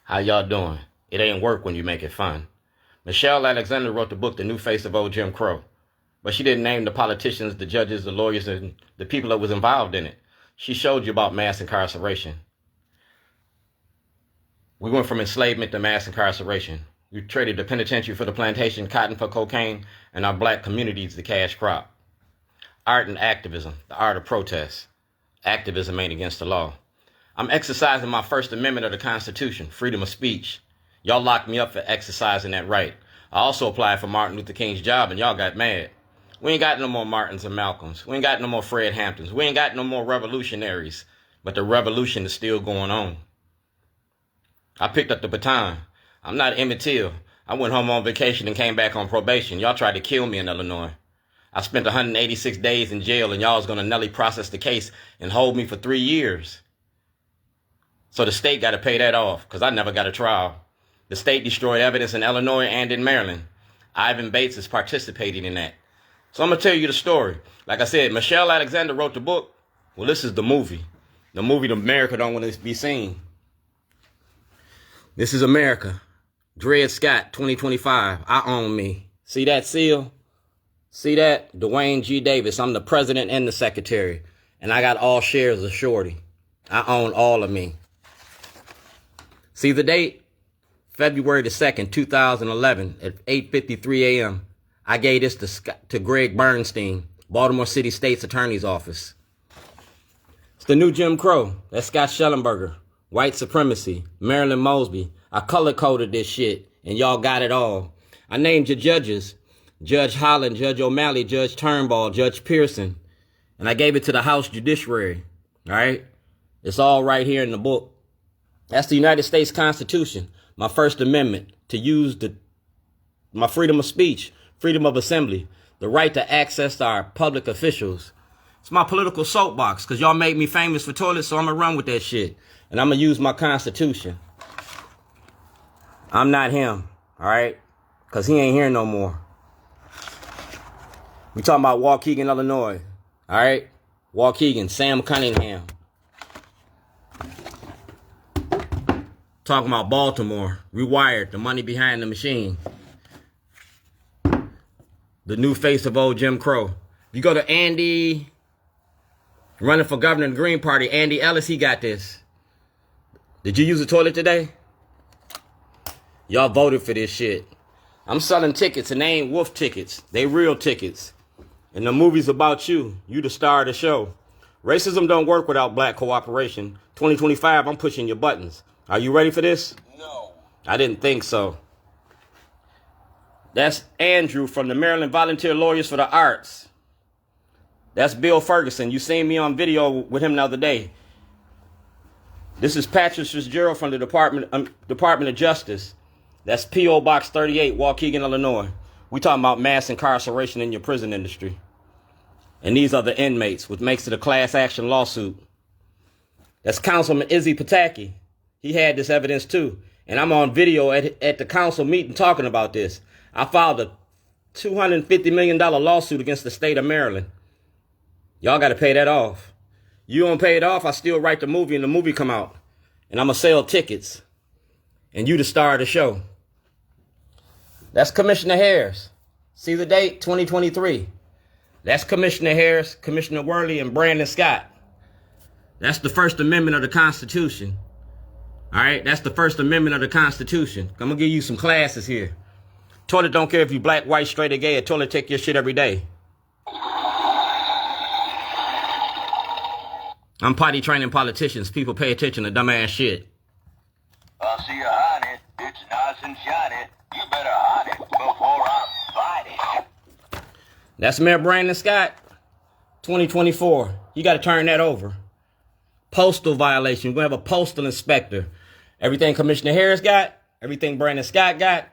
How y'all doing? It ain't work when you make it fun. Michelle Alexander wrote the book, The New Face of Old Jim Crow. But she didn't name the politicians, the judges, the lawyers, and the people that was involved in it. She showed you about mass incarceration. We went from enslavement to mass incarceration. We traded the penitentiary for the plantation, cotton for cocaine, and our black communities the cash crop. Art and activism, the art of protest. Activism ain't against the law. I'm exercising my First Amendment of the Constitution, freedom of speech. Y'all locked me up for exercising that right. I also applied for Martin Luther King's job, and y'all got mad. We ain't got no more Martins and Malcolms. We ain't got no more Fred Hamptons. We ain't got no more revolutionaries. But the revolution is still going on. I picked up the baton. I'm not Emmett Till. I went home on vacation and came back on probation. Y'all tried to kill me in Illinois. I spent 186 days in jail, and y'all was going to Nelly process the case and hold me for 3 years. So the state got to pay that off, because I never got a trial. The state destroyed evidence in Illinois and in Maryland. Ivan Bates is participating in that. So I'm going to tell you the story. Like I said, Michelle Alexander wrote the book. Well, this is the movie. The movie that America don't want to be seen. This is America. Dred Scott, 2025. I own me. See that seal? See that? Dwayne G. Davis. I'm the president and the secretary. And I got all shares of Shorty. I own all of me. See the date? February the 2nd, 2011 at 8:53 a.m. I gave this to Greg Bernstein, Baltimore City State's Attorney's Office. It's the new Jim Crow. That's Scott Shellenberger. White supremacy. Marilyn Mosby. I color-coded this shit, and y'all got it all. I named your judges. Judge Holland, Judge O'Malley, Judge Turnbull, Judge Pearson. And I gave it to the House Judiciary. All right? It's all right here in the book. That's the United States Constitution. My First Amendment. To use my freedom of speech, freedom of assembly, the right to access our public officials. It's my political soapbox, because y'all made me famous for toilets, so I'm going to run with that shit. And I'm going to use my Constitution. I'm not him, all right? Because he ain't here no more. We talking about Waukegan, Illinois. All right? Waukegan, Sam Cunningham. Talking about Baltimore. Rewired, the money behind the machine. The new face of old Jim Crow. You go to Andy, running for governor in the Green Party, Andy Ellis, he got this. Did you use the toilet today? Y'all voted for this shit. I'm selling tickets, and they ain't wolf tickets. They real tickets. And the movie's about you. You the star of the show. Racism don't work without black cooperation. 2025, I'm pushing your buttons. Are you ready for this? No. I didn't think so. That's Andrew from the Maryland Volunteer Lawyers for the Arts. That's Bill Ferguson. You seen me on video with him the other day. This is Patrick Fitzgerald from the Department of Justice. That's P.O. Box 38, Waukegan, Illinois. We talking about mass incarceration in your prison industry. And these are the inmates, which makes it a class action lawsuit. That's Councilman Izzy Pataki. He had this evidence too. And I'm on video at the council meeting talking about this. I filed a $250 million lawsuit against the state of Maryland. Y'all got to pay that off. You don't pay it off, I still write the movie and the movie come out. And I'm going to sell tickets. And you the star of the show. That's Commissioner Harris. See the date? 2023. That's Commissioner Harris, Commissioner Worley, and Brandon Scott. That's the First Amendment of the Constitution. All right? That's the First Amendment of the Constitution. I'm going to give you some classes here. Toilet don't care if you black, white, straight, or gay. A toilet take your shit every day. I'm potty training politicians. People pay attention to dumbass shit. I see you hide it. It's nice and shiny. You better hide it before I bite it. That's Mayor Brandon Scott, 2024. You got to turn that over. Postal violation. We're going to have a postal inspector. Everything Commissioner Harris got, everything Brandon Scott got,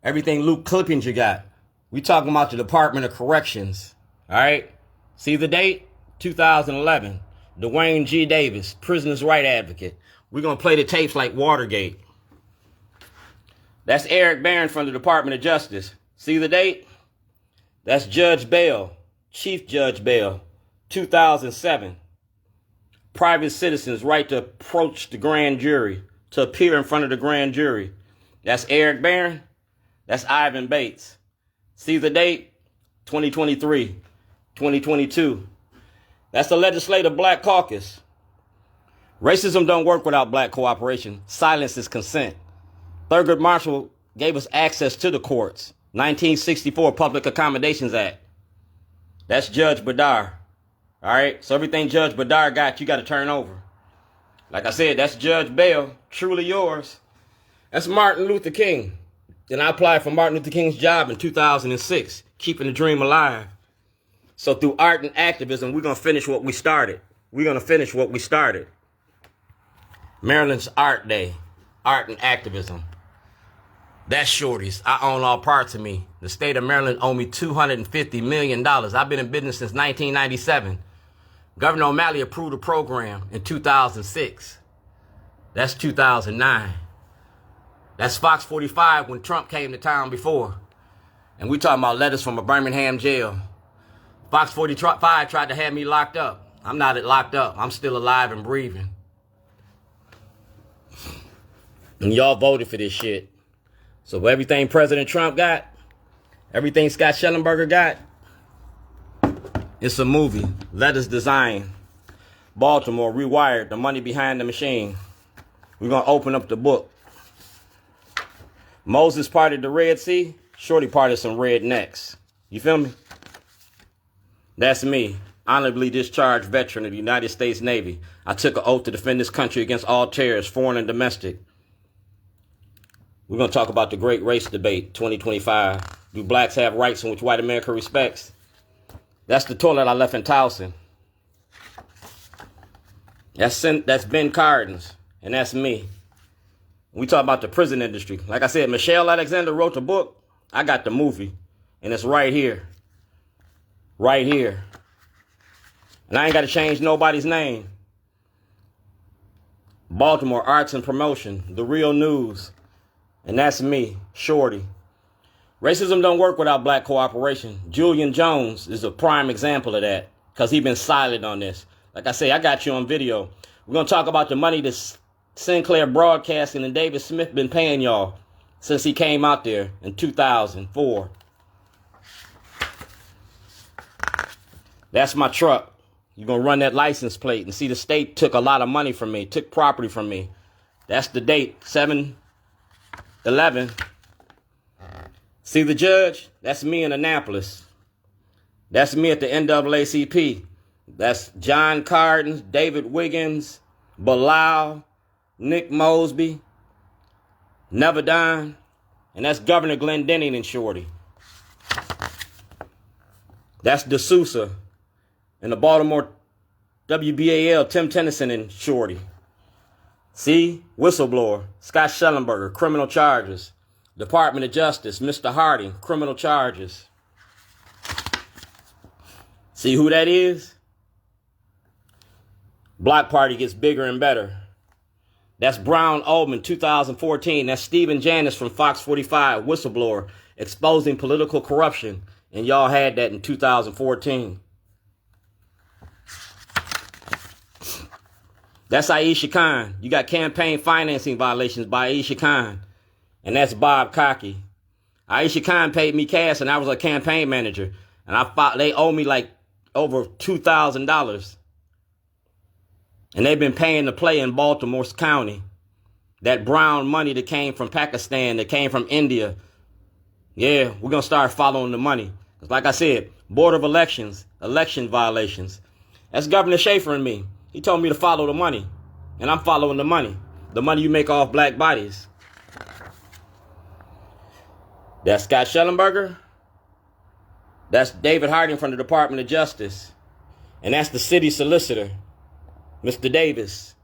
everything Luke Clippinger got. We talking about the Department of Corrections. All right? See the date? 2011. Dwayne G. Davis, prisoner's right advocate. We're going to play the tapes like Watergate. That's Eric Barron from the Department of Justice. See the date? That's Judge Bell, Chief Judge Bell, 2007. Private citizens' right to approach the grand jury, to appear in front of the grand jury. That's Eric Barron. That's Ivan Bates. See the date? 2023, 2022. That's the Legislative Black Caucus. Racism don't work without black cooperation. Silence is consent. Thurgood Marshall gave us access to the courts. 1964 Public Accommodations Act. That's Judge Badar. All right? So everything Judge Badar got, you got to turn over. Like I said, that's Judge Bell. Truly yours. That's Martin Luther King. Then I applied for Martin Luther King's job in 2006, keeping the dream alive. So through art and activism, we're going to finish what we started. Maryland's Art Day. Art and activism. That's Shorty's. I own all parts of me. The state of Maryland owed me $250 million. I've been in business since 1997. Governor O'Malley approved a program in 2006. That's 2009. That's Fox 45 when Trump came to town before. And we talking about letters from a Birmingham jail. Fox 45 tried to have me locked up. I'm not locked up. I'm still alive and breathing. And y'all voted for this shit. So everything President Trump got, everything Scott Shellenberger got, it's a movie. Letters Design. Baltimore Rewired. The money behind the machine. We're going to open up the book. Moses parted the Red Sea. Shorty parted some rednecks. You feel me? That's me. Honorably discharged veteran of the United States Navy. I took an oath to defend this country against all terrorists, foreign and domestic. We're going to talk about the great race debate, 2025. Do blacks have rights in which white America respects? That's the toilet I left in Towson. That's Ben Cardin's, and that's me. We talk about the prison industry. Like I said, Michelle Alexander wrote the book. I got the movie, and it's right here. Right here. And I ain't got to change nobody's name. Baltimore Arts and Promotion, The Real News. And that's me, Shorty. Racism don't work without black cooperation. Julian Jones is a prime example of that because he's been silent on this. Like I say, I got you on video. We're going to talk about the money that Sinclair Broadcasting and David Smith been paying y'all since he came out there in 2004. That's my truck. You're going to run that license plate and see the state took a lot of money from me, took property from me. That's the date, 7/11. See the judge? That's me in Annapolis. That's me at the NAACP. That's John Cardin, David Wiggins, Bilal, Nick Mosby, Nevadine, and that's Governor Glendenning and Shorty. That's D'Souza and the Baltimore WBAL, Tim Tennyson and Shorty. See? Whistleblower, Scott Shellenberger, criminal charges. Department of Justice, Mr. Hardin, criminal charges. See who that is? Block Party gets bigger and better. That's Brown Oldman, 2014. That's Stephen Janis from Fox 45, whistleblower, exposing political corruption. And y'all had that in 2014. That's Aisha Khan. You got campaign financing violations by Aisha Khan. And that's Bob Cocky. Aisha Khan paid me cash and I was a campaign manager. And they owe me like over $2,000. And they've been paying to play in Baltimore County. That brown money that came from Pakistan, that came from India. Yeah, we're going to start following the money. Like I said, Board of Elections, election violations. That's Governor Schaefer and me. He told me to follow the money. And I'm following the money. The money you make off black bodies. That's Scott Shellenberger. That's David Hardin from the Department of Justice. And that's the city solicitor, Mr. Davis.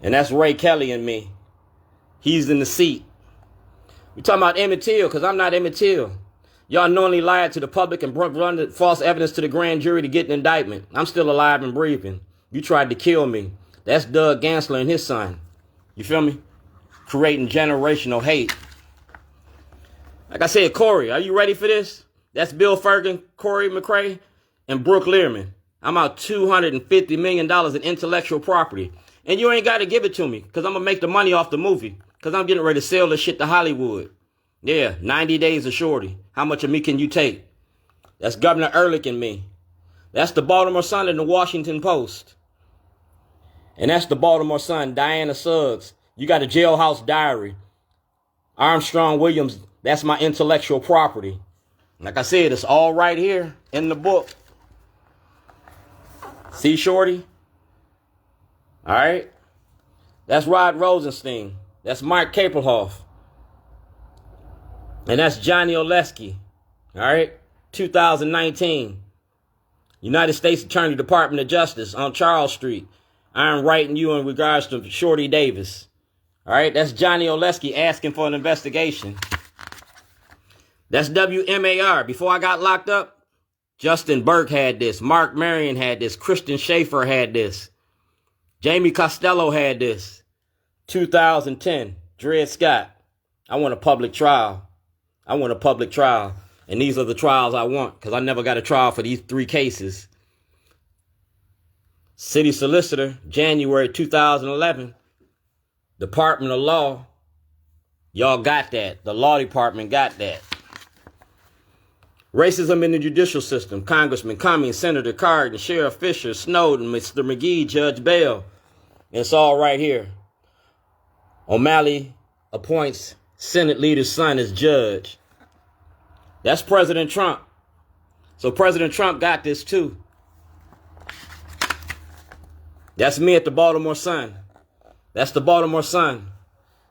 And that's Ray Kelly and me. He's in the seat. We're talking about Emmett Till because I'm not Emmett Till. Y'all knowingly lied to the public and run false evidence to the grand jury to get an indictment. I'm still alive and breathing. You tried to kill me. That's Doug Gansler and his son. You feel me? Creating generational hate. Like I said, Corey, are you ready for this? That's Bill Ferguson, Corey McRae, and Brooke Learman. I'm out $250 million in intellectual property. And you ain't got to give it to me because I'm going to make the money off the movie because I'm getting ready to sell this shit to Hollywood. Yeah, 90 days of shorty. How much of me can you take? That's Governor Ehrlich and me. That's the Baltimore Sun and the Washington Post. And that's the Baltimore Sun, Diana Suggs. You got a Jailhouse Diary. Armstrong Williams, that's my intellectual property. Like I said, it's all right here in the book. See, shorty? All right? That's Rod Rosenstein. That's Mark Kapelhoff. And that's Johnny Oleski. All right? 2019. United States Attorney Department of Justice on Charles Street. I'm writing you in regards to Shorty Davis. All right? That's Johnny Oleski asking for an investigation. That's WMAR. Before I got locked up, Justin Burke had this. Mark Marion had this. Christian Schaefer had this. Jamie Costello had this. 2010. Dred Scott. I want a public trial. I want a public trial. And these are the trials I want because I never got a trial for these 3 cases. City Solicitor, January 2011. Department of Law. Y'all got that. The Law Department got that. Racism in the judicial system. Congressman Cummings, Senator Cardin, Sheriff Fisher, Snowden, Mr. McGee, Judge Bell. It's all right here. O'Malley appoints Senate leader's son as judge. That's President Trump. So President Trump got this too. That's me at the Baltimore Sun. That's the Baltimore Sun.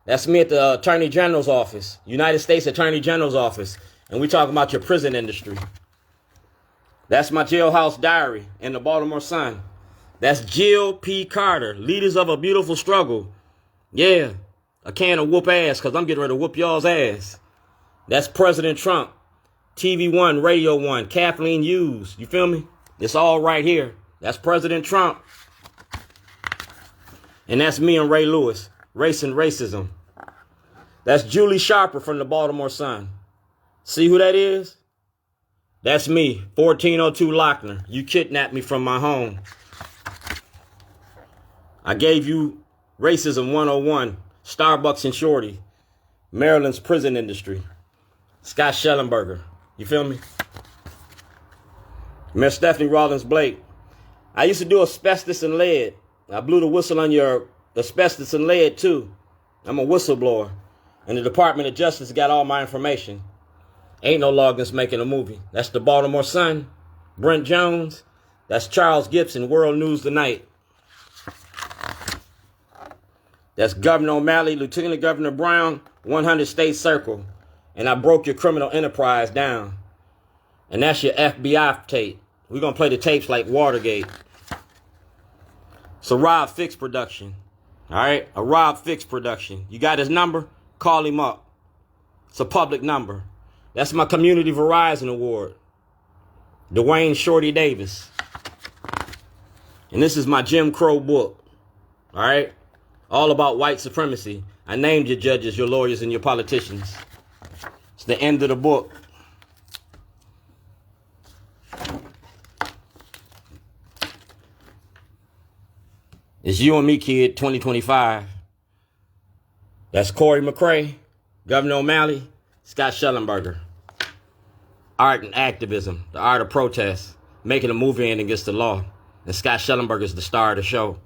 That's me at the Attorney General's office, United States Attorney General's office. And we talking about your prison industry. That's my Jailhouse Diary in the Baltimore Sun. That's Jill P. Carter, Leaders of a Beautiful Struggle. Yeah, a can of whoop ass because I'm getting ready to whoop y'all's ass. That's President Trump. TV One, Radio One, Kathleen Hughes. You feel me? It's all right here. That's President Trump. And that's me and Ray Lewis. Race and Racism. That's Julie Sharper from the Baltimore Sun. See who that is? That's me, 1402 Lochner. You kidnapped me from my home. I gave you Racism 101, Starbucks and Shorty, Maryland's prison industry, Scott Shellenberger. You feel me? Miss Stephanie Rawlins Blake. I used to do asbestos and lead. I blew the whistle on your asbestos and lead too. I'm a whistleblower. And the Department of Justice got all my information. Ain't no Loggins making a movie. That's the Baltimore Sun. Brent Jones. That's Charles Gibson, World News Tonight. That's Governor O'Malley, Lieutenant Governor Brown, 100 State Circle. And I broke your criminal enterprise down. And that's your FBI tape. We're going to play the tapes like Watergate. It's a Rob Fix production. All right? A Rob Fix production. You got his number? Call him up. It's a public number. That's my Community Verizon Award. Dwayne Shorty Davis. And this is my Jim Crow book. All right? All about white supremacy. I named your judges, your lawyers, and your politicians. It's the end of the book. It's You and Me, Kid, 2025. That's Corey McCray, Governor O'Malley, Scott Shellenberger. Art and activism, the art of protest, making a movie in against the law. And Scott Shellenberger is the star of the show.